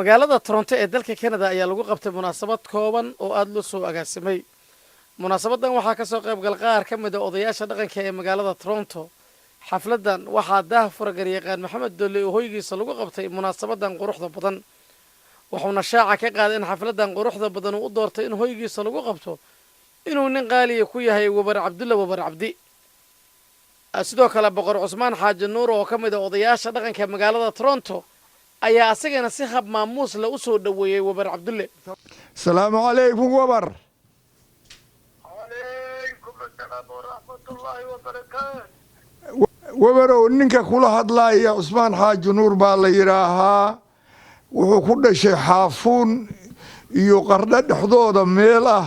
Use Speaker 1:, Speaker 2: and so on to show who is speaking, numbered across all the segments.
Speaker 1: magaalada Toronto ee dalka Canada ayaa lagu qabtay munaasabad kooban oo aad loo soo agaasimay. Munaasabadan waxaa ka soo qayb gal qaar ka mid ah odayaasha dhaqanka ee magaalada Toronto. xafladan waxaa daahfurgal yaqaan Maxamed Dolle oo hoygiisa lagu qabtay munaasabadan quruxda badan. wuxuuna shaaca ka qaaday in xafladan quruxda badan uu u doortay in hoygiisa lagu qabto inuu nin qaali ku yahay Wabar Cabdulla Wabar Cabdi. sidoo kale boqor Cusmaan Xaaji Nuur oo ka mid ah odayaasha dhaqanka ee magaalada Toronto ayaa asagana si hab maamuus la u soo dhaweeyay Wabar Cabdulle.
Speaker 2: Salaamu calaykum Wabar.
Speaker 3: Alaykum asalaam wa rahmatullahi wa barakaatuh.
Speaker 2: Wabarow ninka kula hadlaya Cusmaan Xaaji Nuur baa la yiraahaa. wuxuu ku dhashay xaafuun iyo qardho dhexdooda meel ah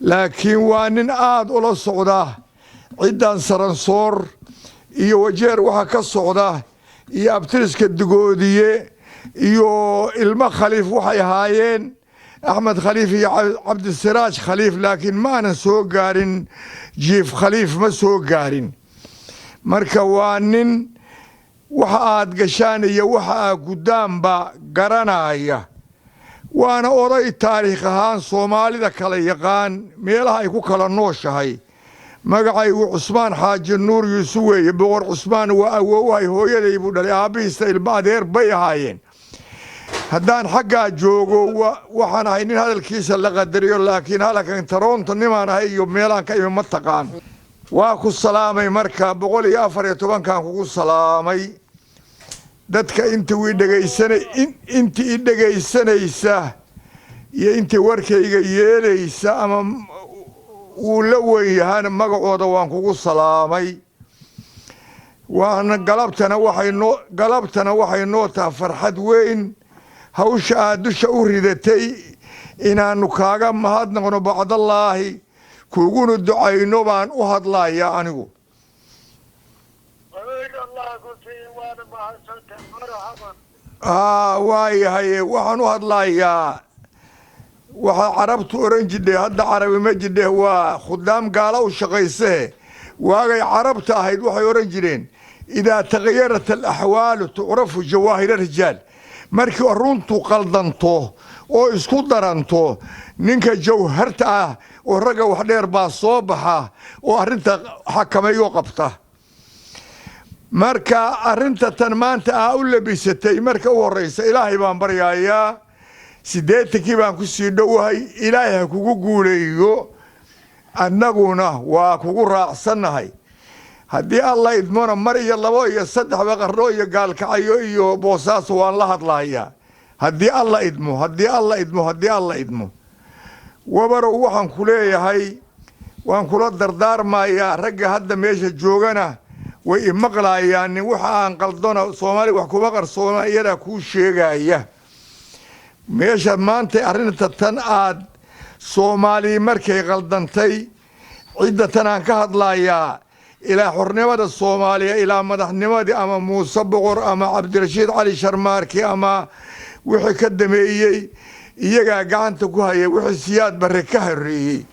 Speaker 2: laakiin waa nin aad ula socda ciidan Saransoor iyo Wajeer waxa ka socda iyo abtiriska Digoodiye iyo ilma Khaliif waxay ahaayeen Axmed Khaliif iyo Cabdi Siraaj Khaliif laakiin ma aanan soo gaarin Jiif Khaliif ma soo gaarin marka waa nin waxa aad gashaan iyo waxa aad gudaanba garanaya waana oday taariikh ahaan Soomaalida kala yaqaan meelaha ay ku kala nooshahay magacaygu Cusmaan Xaaji Nuur Yuusuf weeye boqor Cusmaan waa awoowahay hooyaday buu dhalay aabihiisa ilma adeer bay ahaayeen haddaan xaggaa joogo waxaan ahay nin hadalkiisa la qadariyo laakiin halkan Toronto nimaan ahay iyo meelaan ka imi ma taqaan waa ku salaamay marka 114 kugu salaamay dadka intii dhageysanaysa iyo intii warkayga yeelaysa ama uu la weeyahan magacooda waan kugu salaamay waana galabtana waxay noo tahay farxad weyn hawsha aad dusha u ridatay inaanu kaaga mahadnaqno bacdallaahi kuguna ducayno baan u hadlayaa anigu waayahay waxaan u hadlayaa waxa carabtu oran jidhay hadda carabi ma jidhe waa khudaam gaala u shaqaysee waagay carabta ahayd waxay oran jireen idaa taghayarat alaxwaalu tucrafu jawaahir rijaal markii runtu qaldanto oo isku daranto ninka jawharta ah oo ragga wax dheer baa soo baxa oo arinta xakameeyo qabta marka arinta tan maanta u labisatay marka u horeysa ilaahay baan baryayaa 80kii baan ku sii dhowahay ilaahay ha kugu guuleeyo annaguna waa kugu raacsanahay haddii Allah idmona mar iyo labo iyo saddex baqarro iyo gaalkacayo iyo boosaas waan la hadlayaa haddii Allah idmo Wabarow waxaan ku leeyahay waan kula dardaarmayaa ragga hadda meesha joogana way maqlaayaan waxa aan qaldona Soomaali wax kuma qarsoona iyada ku sheegaya meesha maanta arrinta tan aad Soomaali markay qaldantay cidda tan aan ka hadlayaa ilaa xornimada Soomaaliya ilaa madaxnimadii ama Muuse Boqor ama Cabdirashiid Cali Sharmaarki ama wixii ka dameeyay iyaga gacanta ku hayay wixii siyaad barre ka horeeyay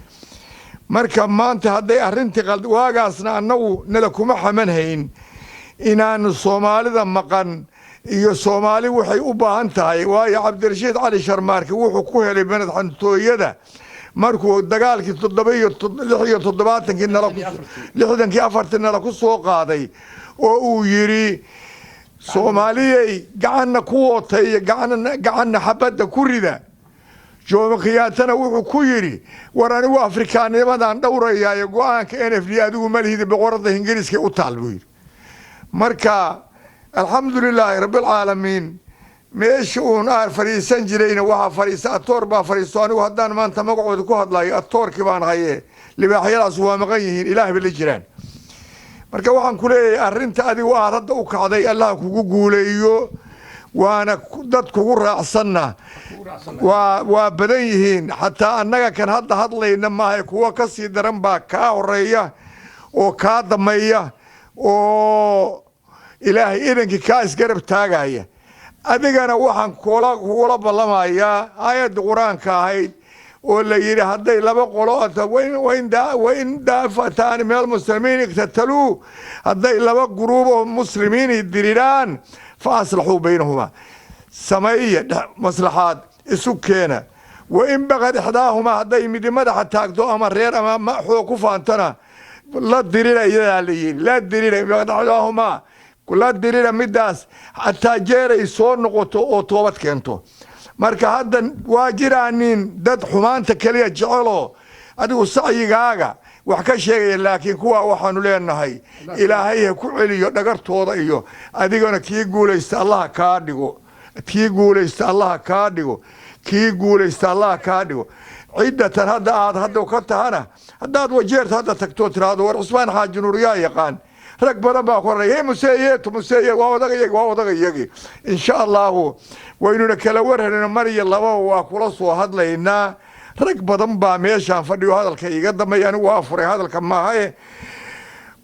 Speaker 2: marka maanta haday arrintii qalad waagaasna annagu nala kuma xamanhayn inaanu Soomaalida maqan iyo Soomaali waxay u baahan tahay waayo Cabdirashiid Cali Sharmaarki wuxuu ku helay madaxtooyada markuu dagaalkii 67 nala ku soo qaaday oo uu yiri Soomaaliyay gacanna ku wootay gacanna xabada ku rida Jomo Kenyatta wuxuu ku yiri war anigu Afrikaanimadan dhowrayaa go'aanka NFD adigu ma lihid boqorada Ingiriiska u taalbuy marka alxamdulilaahi rabbil caalamiin meesha uun fariisan jirayna waxa fariisa atoor baa fariisto anigu haddaan maanta magacooda ku hadlayo atoorkii baan haye libaaxyadaas waa maqan yihiin ilaahay bay la jiraan marka waxaan ku leeyahay arrinta adigu aad hadda u kacday Allah kugu guuleeyo waana dad kugu raacsanna waa badan yihiin xataa annaga kan hadda hadlayna maahay kuwa ka sii daran baa ka horeeya oo ka dameeya oo ilaahay idanki ka isgarab taagaya adigana waxaan kula balamayaa aayad quraanka ahayd oo la yiri haday laba qolo wayn daafataan meel muslimiin iqtatalu haday laba gruub oo muslimiin diriraan فأصلحوا بينهما sameeya maslaxaad isu keena وإن بغد إحداهما هذي مدي مدح تاكدو أما رير أما ما حو كفانتنا لا تدري إذا لا تدري بغد إحداهما لا تدري مداس حتى جيري يصور نقطة أو توبت كنتو marka haddan waa jiraanin dad xumaanta kaliya jecelo adigu sacigaaga wax ka sheegay laakiin kuwa waxaanu leenahay ilaahay ku celiyo dhagartooda iyo adigana kii guuleysta Allah ka dhigo kii guuleysta Allah ka dhigo kii guuleysta Allah ka dhigo ciidatan hadda ka tahana haddaad wajeerta hadda tagto tiraado war Usmaan Xaaji Nuuriyaa yaqaan rag badan baa qorayay museeye waa wadagayagi insha Allah waynuna kala warhayn mariya laba waa kula soo hadlaynaa rag badan baa meeshaan fadhiyo hadalka iga dambeeyay waa furay hadalka maaha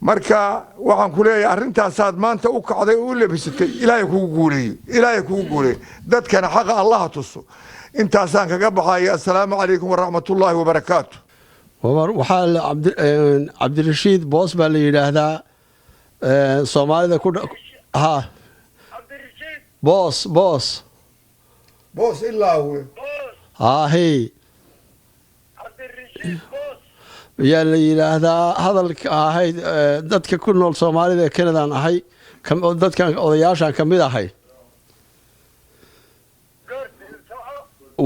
Speaker 2: marka waxaan ku leeyahay arintaasaad maanta u kacday oo labisatay ilaahay kugu guuleeyo dadkana xaq Allah tuso intaasaan kaga baxay assalaamu calaykum wa rahmatullaahi wa barakaatuh
Speaker 4: waxaa Cabdirashiid boos baa la yiraahdaa Soomaalida ku ha boos
Speaker 2: ilaa huwa
Speaker 4: hey yaa la yiraahdaa hadalka ahayd dadka ku nool Soomaalida ee Canada ahay dadkan odayaashan kamid ahay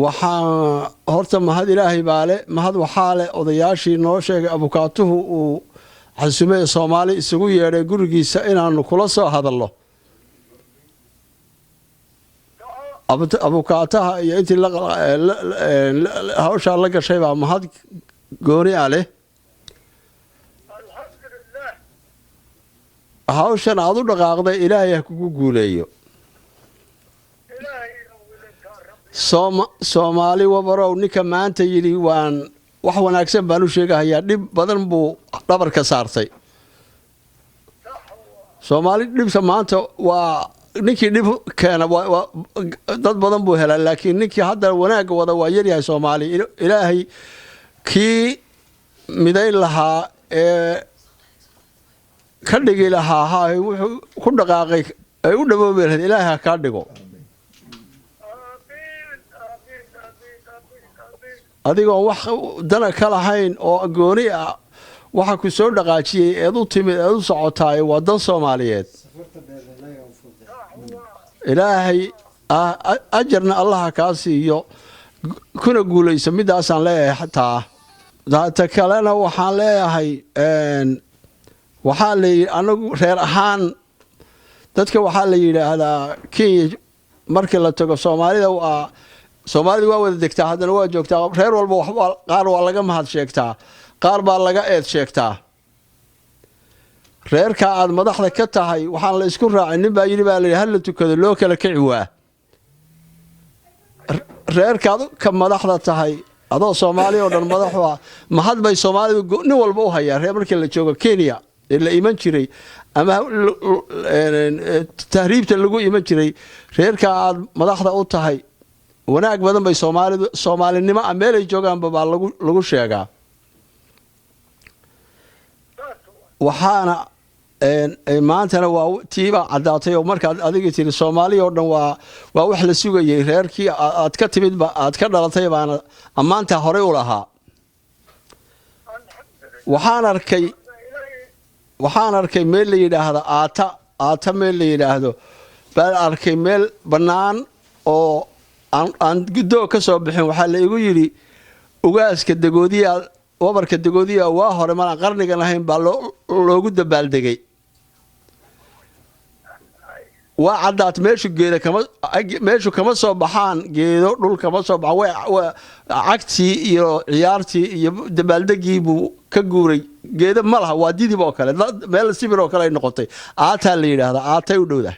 Speaker 4: waxaan horta mahad Ilaahay baale mahad waxaa leh odayaashii noo sheegay abukaatuhu uu xasuumay Soomaali isugu yeeray gurigiisa inaanu kula soo hadalno abukaataha iyo intii hawsha la gashay baa mahad gooni ah leh hawshan aad u dhaqaaqday Ilaahay kugu guuleeyo Soomaali wabarow ninka maanta yiri waan wax wanaagsan baan u sheegayaa dib badan buu dhabarka saartay Soomaali dhibsa maanta waa ninkii dhib keena dad badan buu helaa laakiin ninkii hadda wanaag wada waa yar yahay Soomaali Ilaahay kii midayn lahaa ee ka dhigi lahaa wuxuu ku dhaqaaqay ay u dhaboobeen Ilaahay ka dhigo adigoo wax dana ka lahayn oo gooni ah waxa ku soo dhaqaajiyay eed u timid eed u socotaay wadan Soomaaliyeed Ilaahay ajarna Allah ka siiyo kuna guuleyso midaasaan leeyahay xataa dadka kalena waxaan leeyahay waxaa leeyahay anagu reer ahaan dadka waxaa la yiraahdaa Kenya markii la tago Soomaalida waa wada degtaa haddana waa joogtaa reer walba qaar waa laga mahad sheegtaa qaar baa laga eed sheegtaa reerka aad madaxda ka tahay waxaan la isku raacay nin baa yiri baa la hal tukado loo kala kici waa reerka ka madaxda tahay adoo Soomaali oo dhan madax waa mahad bay Soomaalidu nin walba u hayaa reer markii la joogo Kenya la iman jiray ama tahriibta lagu iman jiray reerka aad madaxda u tahay wanaag badan bay Soomaalinimo meel ay joogaan baa lagu sheegaa waxaana maantana waa tiiba cadaatay oo marka adiga tiri Soomaali oo dhan waa wax la sugayay reerkii aad ka timid aad ka dhalatay baana amaanta hore u lahaa waxaan arkay meel la yiraahdo aata meel la yiraahdo bal arkay meel banaan oo aan gudoo ka soo bixin waxa la igu yiri ugaaska dagoodiya wabarka dagoodiya waa hore ma qarnigan ahayn baa loogu dabaaldegay waa cadaad meeshu kama soo baxaan geedo dhul kama soo baxa waa cagti iyo ciyaartii iyo dabaaldegii buu ka guuray geedo ma laha waa didib oo kale meel sibir oo kale ay noqotay aata la yiraahdaa aatay u dhowda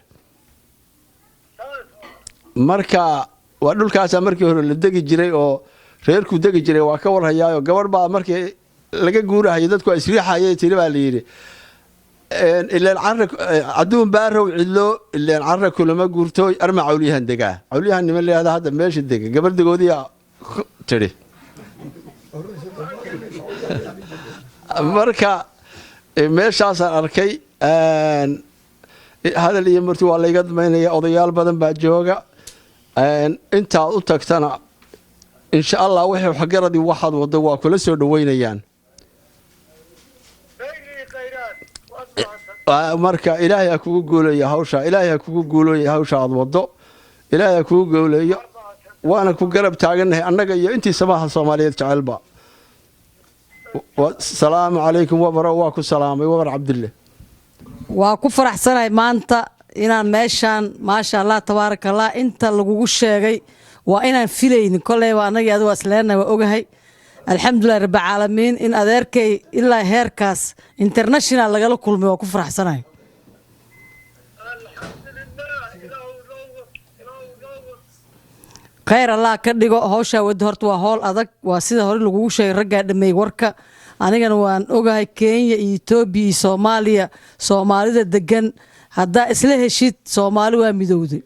Speaker 4: marka waa dhulkaas markii hore la degi jiray oo reerku degi jiray waa ka warhayaayo gabar baa markii laga guurahay dadku ay isriixayay tiri baa la yiri ilaan carra aduun baarow cidlo ilaan carra kulama guurtooy arma cawliyahan degaa cawliyahan nima leeyahay hadda meesha dega gabar dagoodiya tiri marka meeshaas aan arkay hadal iyo marti waa la iga damaynaya odayaal badan baa jooga intaad u tagtana insha allah wixii waxgaradii waxaad waddo waa kula soo dhaweynayaan marka ilaahay ha kugu guuleeyo hawsha ilaahay ha kugu guuleeyo hawsha aad waddo ilaahay ha kugu guuleeyo waana ku garab taagannahay annaga iyo intii samaha Soomaaliyeed jecelba salaamu calaykum wabaro waa ku salaamay wabar cabdille
Speaker 5: waa ku faraxsanahay maanta inaan meeshaan maasha Allah tabaarakallah inta lagugu sheegay waa inaan filaynin koleyba anaga adiga islaana waa ogahay alxamdulillah rabbil caalamiin in adeerkay ilaa heerkaas international lagala kulmay waa ku faraxsanahay khayr Allah ka dhigo hawsha wada horta waa hawl adag waa sida hore lagugu sheegay ragga dhamay warka anigana waan ogahay Kenya iyo Ethiopia iyo Soomaaliya Soomaalida degan hadda isla heshid Soomaali waa midowday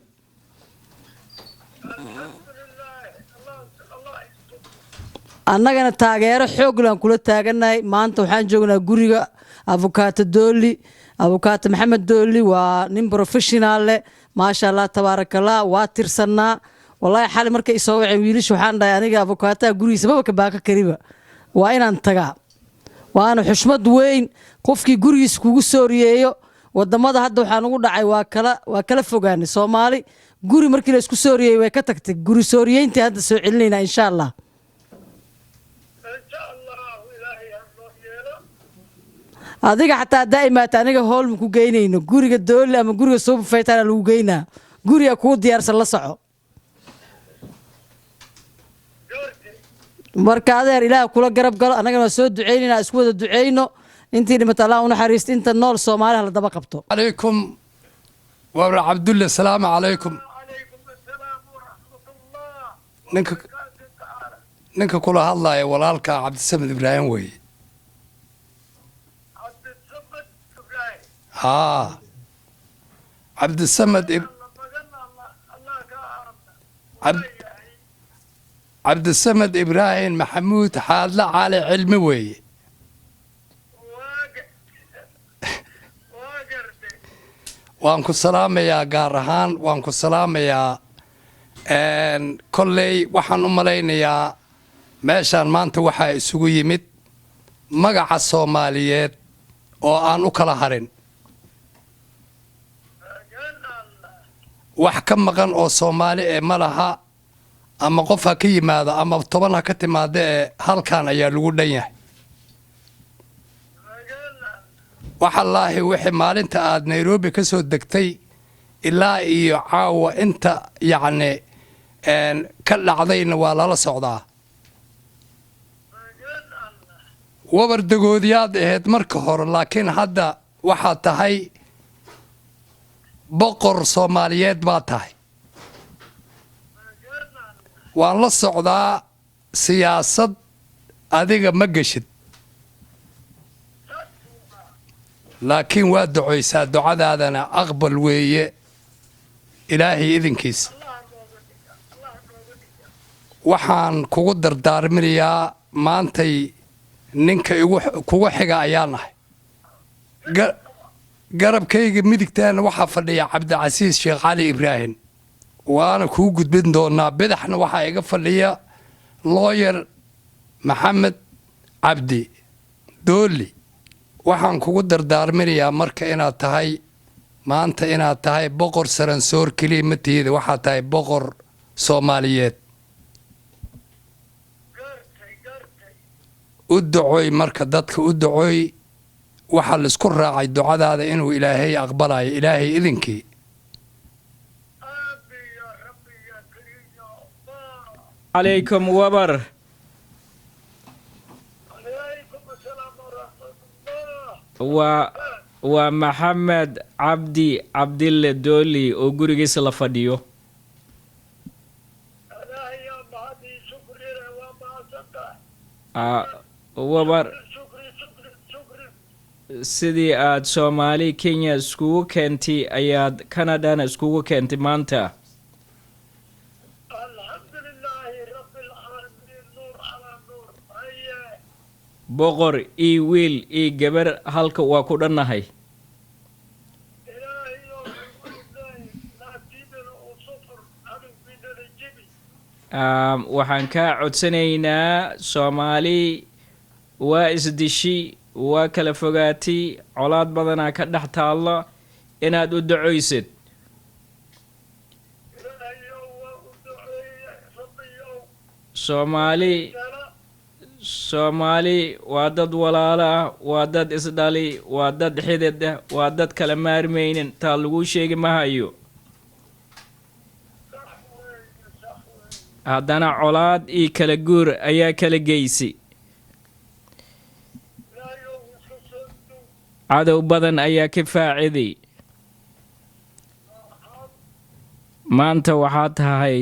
Speaker 5: annagana taageero xoog leh kula taaganahay maanta waxaan joognaa guriga avocado Dooli avocado Maxamed Dooli waa nin professional leh maasha Allah tabaarakallah waa tirsanaa wallahi xal markay soo wacay wiilish waxaan dhahay aniga avocado gurigiisa ma ka baaka kariba waa inaan tagaa waana xushmad weyn qofkii gurigiisa kugu soo riyeeyo wadamada hadda waxaan ugu dhacay waa kala fogaanay Soomaali guri markii la isku soo riyay way ka tagtay guri soo riyeyntii hadda soo celinayna insha Allah adiga xataa daa'imaad aniga hool ku geynayno guriga Dooli ama guriga soo faytana lagu geynaa guriga ku diyaarsan la soco marka adeer Ilaahay kula garab galo anagana soo duceynayna isku wada duceyno intii dhimata Allah una xariist inta nool Soomaaliya la daba qabto
Speaker 6: عليكم وابن عبد الله السلام عليكم ninka kula hadlaya walaalka Cabdisamed Ibraahim way Cabdisamed Ibraahim Maxamuud xaadla cali cilmi way waan ku salaamayaa gaar ahaan waan ku salaamayaa kolley waxaan u malaynayaa meeshaan maanta waxaa isugu yimid magaca Soomaaliyeed oo aan u kala harin wax ka maqan oo Soomaali ma laha ama qof ha ka yimaado ama 10 ha ka timaado halkaan ayaa lagu dhan yahay waxallaahi wixii maalinta aad Nairobi ka soo degtay ilaa iyo caawa inta yacni ka dhacdayna waa lala socdaa wabar dagoodiyaad ahayd marka hore laakiin hadda waxaa tahay boqor Soomaaliyeed baa tahay waan la socdaa siyaasad adiga ma gashid laakiin waa ducaysaa ducadaadana aqbal weeye ilaahay idinkiisa waxaan kugu dardaarminayaa maantay ninka kugu xiga ayaan ahay garabkayga midigtaana waxaa fadhiya Cabdicasiis Sheekh Cali Ibraahim waana kuu gudbin doonaa badaxna waxaa iga fadhiya lawyer Maxamed Cabdi Dooli waxaan kugu dardaarminayaa marka inaad tahay maanta inaad tahay boqor Saransoor kaliya ma tiida waxaa tahay boqor Soomaaliyeed u ducooy marka dadka u ducooy waxa la isku raacay ducadaada inuu Ilaahay aqbalayo Ilaahay idinkii
Speaker 7: عليكم وبر ومحمد عبد الله دولي oo gurigiisa la fadhiyo وبر sidii aad Soomaali Kenya iskugu keentay ayaad Canada iskugu keentay maanta boqor wiil gabar halka waa ku dhannahay waxaan kaa codsanaynaa soomaali waa isdishi waa kala fogaatay colaad badanaa ka dhex taalla inaad u ducoysid soomaali waa dad walaalo ah waa dad isdhali waa dad xidid ah waa dad kala maarmaynin taa laguu sheegi mahayo haddana colaad iyo kala guur ayaa kala geysi cadow badan ayaa ka faaciday maanta waxaa tahay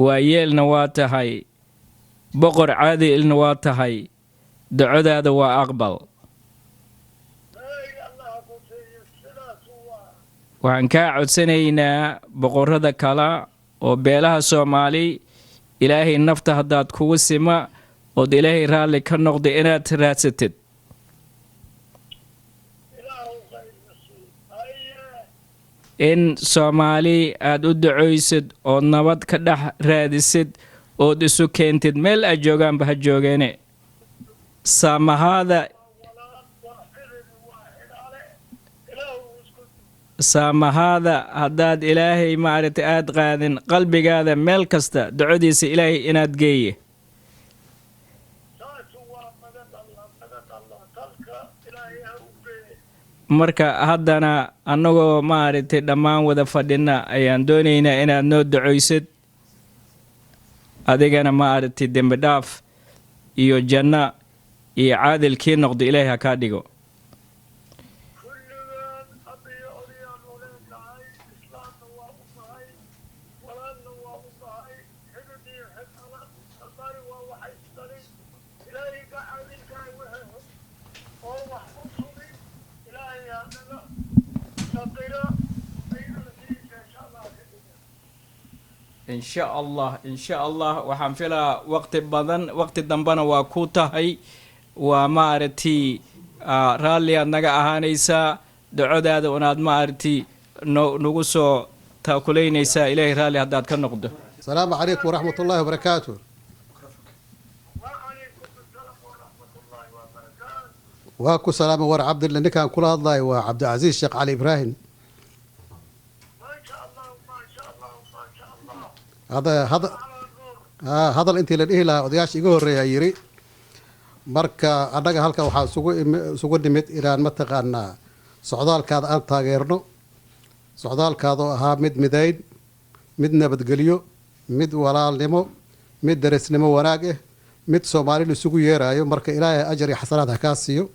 Speaker 7: waayeelna waa tahay boqor caadilna waa tahay ducadaada waa aqbal waxaan kaa codsanaynaa boqorrada kale oo beelaha soomaali ilaahay nafta haddaad kugu sima ood ilaahay raalli ka noqda inaad raadsatid in soomaali aad u ducoysid ood nabad ka dhex raadisid ood isu keentid meel ay joogaanba ha joogeene saamahaada haddaad ilaahay maaragtay aad qaadin qalbigaada meel kasta ducodiisa ilaahay inaad geeye marka haddana annagoo maaragtay dhammaan wada fadhina ayaan doonaynaa inaad noo ducoysid adigana maaragtay dembi dhaaf iyo janno iyo caadilkii noqdo ilaahay ha kaa dhigo إن شاء الله waxaan filaa waqti dambana waa ku tahay waa maaragtay raalli aad naga ahaanaysaa ducadaada unaad maaragtay nagu soo taakulaynaysaa ilaahay raalli haddaad ka noqdo
Speaker 8: السلام عليكم ورحمة الله وبركاته. واكو سلام ور عبد الله نكان كل الله وعبد العزيز الشيخ علي إبراهيم. هذا انت للإله ودياش يقول يري marka anaga halka waxa sugu dhimid Iran mataqaana socdaalkaada aan taageerno socdaalkaada oo ahaa mid midayn mid nabadgelyo mid walaalnimo mid darisnimo wanaag ah mid Soomaali isugu yeerayo marka Ilaahay ajar iyo xasanaad ha ka siiyo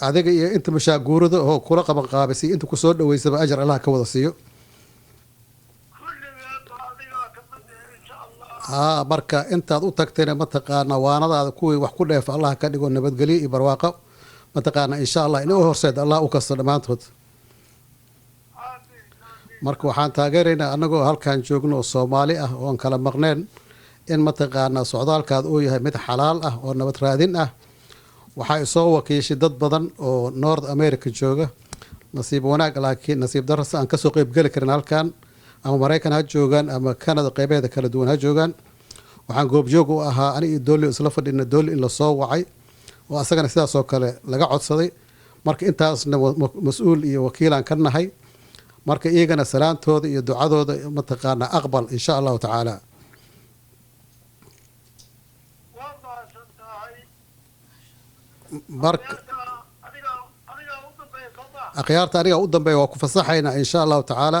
Speaker 8: adiga iyo inta mashaaguurada oo kula qaban qaabisay inta ku soo dhaweysaba ajar Allah ka wada siiyo marka intaad u tagtayna mataqaana waanadaada kuwii wax ku dheef Allah ka dhigo nabadgelyo iyo barwaaqo mataqaana insha Allah inuu horseed Allah u kasto dhamaantood marka waxaan taageeraynaa anagoo halkan joogno Soomaali ah oo kala maqneen in mataqaana socdaalkaad uu yahay mid xalaal ah oo nabad raadin ah waxa soo wakiishay dad badan oo North America jooga nasiib wanaag laakiin nasiib darro aan ka soo qayb gali karin halkan ama Mareykan ha joogan ama Canada qaybeeda kala duwan ha joogan waxaan goob joog u ahaa aniga dooli isla fadhina dooli in la soo wacay oo asagana sidaas oo kale laga codsaday marka intaasna mas'uul iyo wakiilan ka nahay marka iyagana salaantooda iyo ducadooda mataqaana aqbal insha Allah ta'ala marka akhyaarta aniga u dambeeyo waa ku fasaxayna insha Allah ta'ala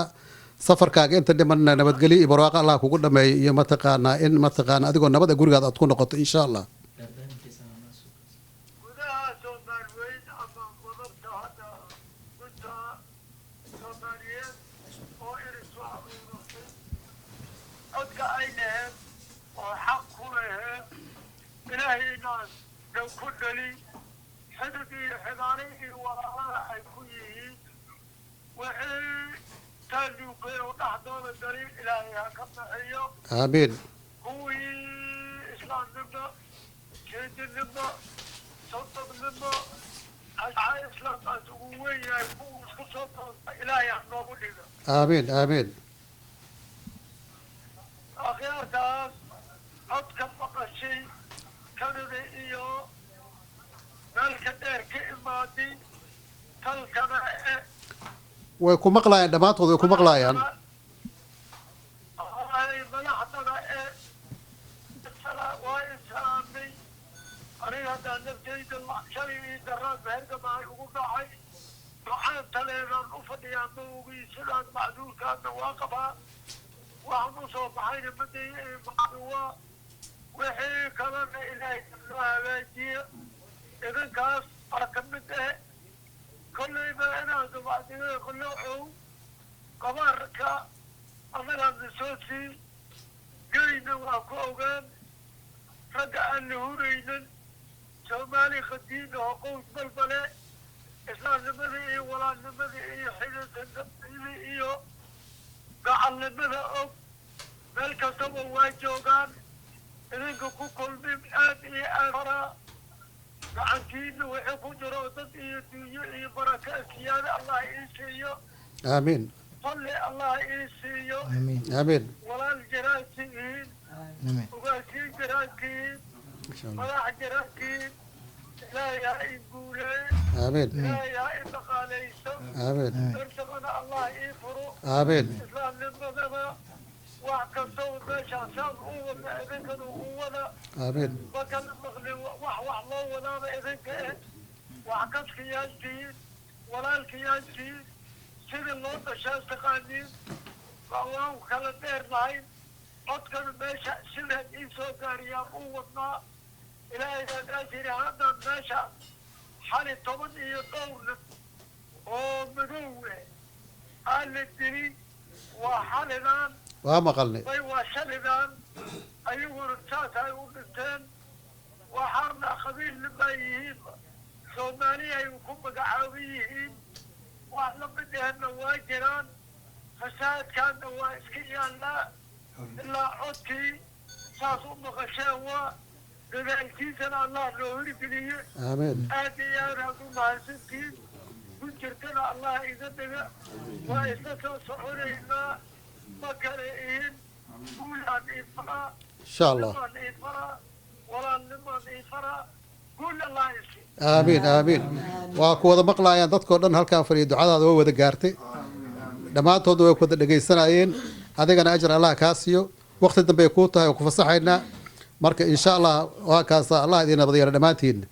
Speaker 8: safarkaaga inta dhimanna nabadgelyo iyo barwaaqo Allah kugu dhameeyo iyo mataqaana in mataqaana adigoo nabad gurigaada aad ku noqoto insha Allah آمين
Speaker 3: kusoo toosta ilaahay ha noogu dhigo
Speaker 8: aamiin aamiin
Speaker 3: akhyaartaas codka maqashay kanada iyo meelka dheer ka imaaday talkana
Speaker 8: way ku maqlaayaan dhammaantood way ku maqlaayaan
Speaker 3: madaxdana waa insaamay aniga haddaan naftayda shalay ii daraan mehergamahay ugu dhacay maxaan taleegaan u fadhiyaa ma ogii sidaan macduulkaana waa qabaa waxaan u soo baxayna madaya macduwa wixii kalena ilaahay loo hagaajiyo idinkaas baa ka mid ah kollayba inaad bacdiga qolocow qabaarka annagaadna soo sii geyna waa ku ogaan ragga aan la huraynin soomaali qadiina oo qows balbale islaamnimada iyo walaalnimada iyo xididnimada iyo gacalnimada og meel kastaba waa joogaan idinka ku kulmin aad iyo aad faraa gacantiina wixii ku jiro dad iyo dunyo iyo baraka siyaada allah ii siiyo
Speaker 8: aamiin
Speaker 3: falli allah ii siiyo
Speaker 8: aamiin
Speaker 3: walaal jaraantihiin ugaasiin jaraantihiin madax jaraantihiin ilaahay ha ii guuleey
Speaker 8: aamiin
Speaker 3: ilaahay ha ii dhaqaalayso
Speaker 8: aamiin
Speaker 3: irsaqana allah ii furo
Speaker 8: aamiin
Speaker 3: islaamnimadana wax kastoo meeshaasaan u wada idinkana u wada
Speaker 8: aamiin
Speaker 3: makala maqlin wax loo wadaaba idinka eh wax kaskiyaantihiin walaalkiyaantihiin sidii loo dhashaa taqaaniin waan kala dheer lahayn codkana meesha sidaan ii soo gaariyaan u wadnaa ilaahay baan ajiri haddaan meesha xali 10 iyo dhowrna oo madow aa la dili waa xalidaan
Speaker 8: waa maqalnay
Speaker 3: way waa shalidaan ayaguna saas ay u dhinteen waxaana qabiilna baa yihiin soomaali ay ku magacaaban yihiin wax la mid ahna waa jiraan fasaadkaana waa iska yaallaa ilaa codkii saas u maqasheen waa dadaalkiisana allah noo hirgeliye
Speaker 8: aamiin
Speaker 3: aad iyo aad aad u mahadsantiin ku jirtana allah iga dhiga waa isla soo soconaynaa ma kale ihin guulaan ii faraa
Speaker 8: insha allah
Speaker 3: nimaan ii faraa walaalnimaan ii faraa guul allah isi
Speaker 8: aamiin aamiin waa ku wada maqlaayaan dadkoo dhan halkaan fadhiya ducadaada waa wada gaartay dhammaantoodna way ku wada dhegaysanayeen adigana ajar allah kaa siiyo waqti dambe kuu tahay oo ku fasaxaynaa marka insha allah waa kaasa allah idiin nabad yeelo dhammaantiinna